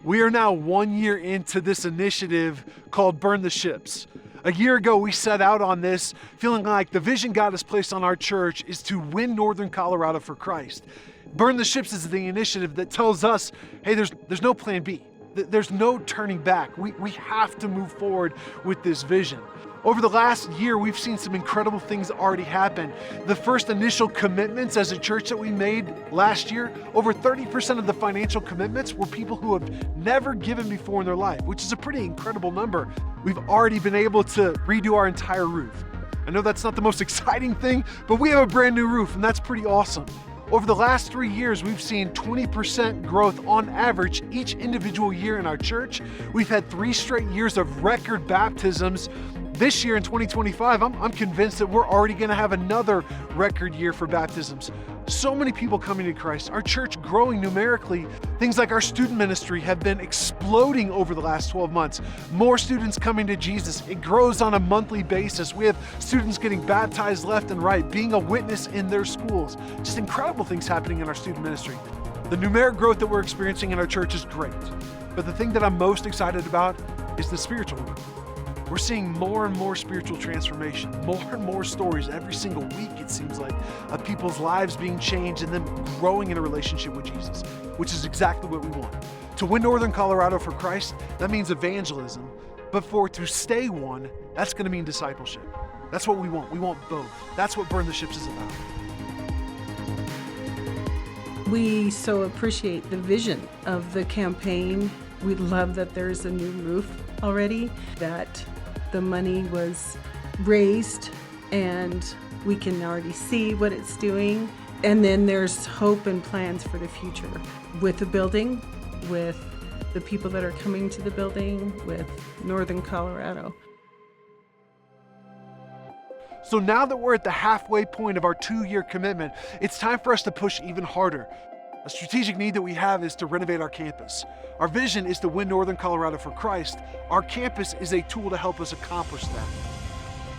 We are now 1 year into this initiative called Burn the Ships. A year ago, we set out on this feeling like the vision God has placed on our church is to win Northern Colorado for Christ. Burn the Ships is the initiative that tells us, hey, there's no plan B. There's no turning back. We have to move forward with this vision. Over the last year, we've seen some incredible things already happen. The first initial commitments as a church that we made last year, over 30% of the financial commitments were people who have never given before in their life, which is a pretty incredible number. We've already been able to redo our entire roof. I know that's not the most exciting thing, but we have a brand new roof, and that's pretty awesome. Over the last 3 years, we've seen 20% growth on average each individual year in our church. We've had 3 straight years of record baptisms. This year in 2025, I'm convinced that we're already going to have another record year for baptisms. So many people coming to Christ, our church growing numerically. Things like our student ministry have been exploding over the last 12 months. More students coming to Jesus. It grows on a monthly basis. We have students getting baptized left and right, being a witness in their schools. Just incredible things happening in our student ministry. The numeric growth that we're experiencing in our church is great. But the thing that I'm most excited about is the spiritual growth. We're seeing more and more spiritual transformation, more and more stories every single week, it seems like, of people's lives being changed and them growing in a relationship with Jesus, which is exactly what we want. To win Northern Colorado for Christ, that means evangelism. But to stay one, that's going to mean discipleship. That's what we want. We want both. That's what Burn the Ships is about. We so appreciate the vision of the campaign. We love that there's a new roof already, that the money was raised and we can already see what it's doing. And then there's hope and plans for the future with the building, with the people that are coming to the building, with Northern Colorado. So now that we're at the halfway point of our 2-year commitment, it's time for us to push even harder. A strategic need that we have is to renovate our campus. Our vision is to win Northern Colorado for Christ. Our campus is a tool to help us accomplish that.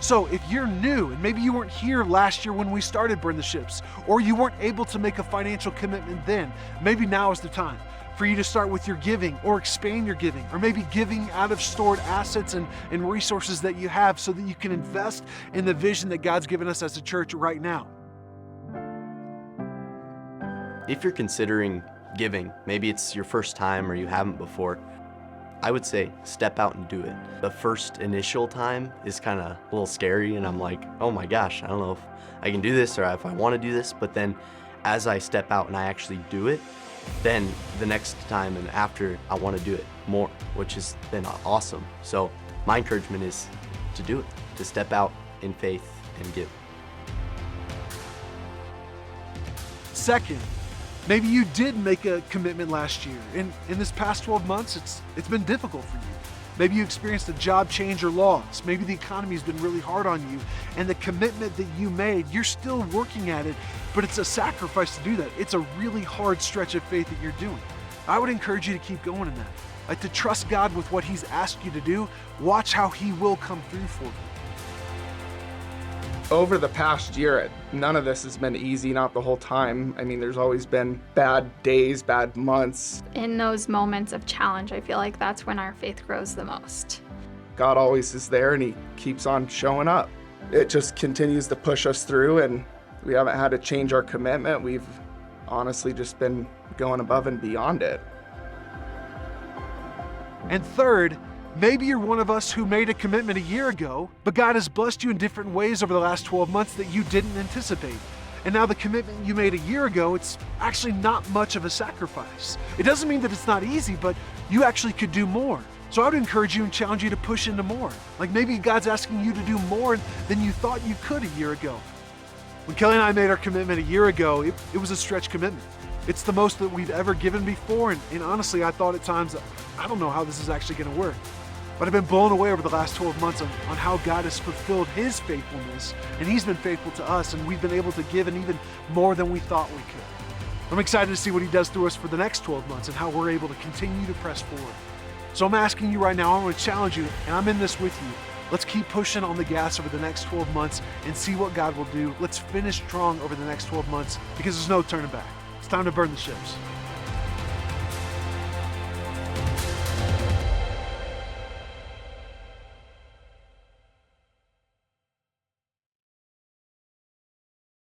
So if you're new, and maybe you weren't here last year when we started Burn the Ships, or you weren't able to make a financial commitment then, maybe now is the time for you to start with your giving or expand your giving, or maybe giving out of stored assets and resources that you have so that you can invest in the vision that God's given us as a church right now. If you're considering giving, maybe it's your first time or you haven't before, I would say step out and do it. The first initial time is kind of a little scary and I'm like, oh my gosh, I don't know if I can do this or if I want to do this. But then as I step out and I actually do it, then the next time and after I want to do it more, which has been awesome. So my encouragement is to do it, to step out in faith and give. Second, maybe you did make a commitment last year. In this past 12 months, it's been difficult for you. Maybe you experienced a job change or loss. Maybe the economy's been really hard on you. And the commitment that you made, you're still working at it, but it's a sacrifice to do that. It's a really hard stretch of faith that you're doing. I would encourage you to keep going in that. Like to trust God with what He's asked you to do. Watch how He will come through for you. Over the past year, none of this has been easy, not the whole time. I mean, there's always been bad days, bad months. In those moments of challenge, I feel like that's when our faith grows the most. God always is there and He keeps on showing up. It just continues to push us through and we haven't had to change our commitment. We've honestly just been going above and beyond it. And third, maybe you're one of us who made a commitment a year ago, but God has blessed you in different ways over the last 12 months that you didn't anticipate. And now the commitment you made a year ago, it's actually not much of a sacrifice. It doesn't mean that it's not easy, but you actually could do more. So I would encourage you and challenge you to push into more. Like maybe God's asking you to do more than you thought you could a year ago. When Kelly and I made our commitment a year ago, it was a stretch commitment. It's the most that we've ever given before, and honestly, I thought at times, I don't know how this is actually gonna work. But I've been blown away over the last 12 months on how God has fulfilled His faithfulness, and He's been faithful to us, and we've been able to give and even more than we thought we could. I'm excited to see what He does through us for the next 12 months and how we're able to continue to press forward. So I'm asking you right now, I want to challenge you, and I'm in this with you. Let's keep pushing on the gas over the next 12 months and see what God will do. Let's finish strong over the next 12 months because there's no turning back. It's time to burn the ships.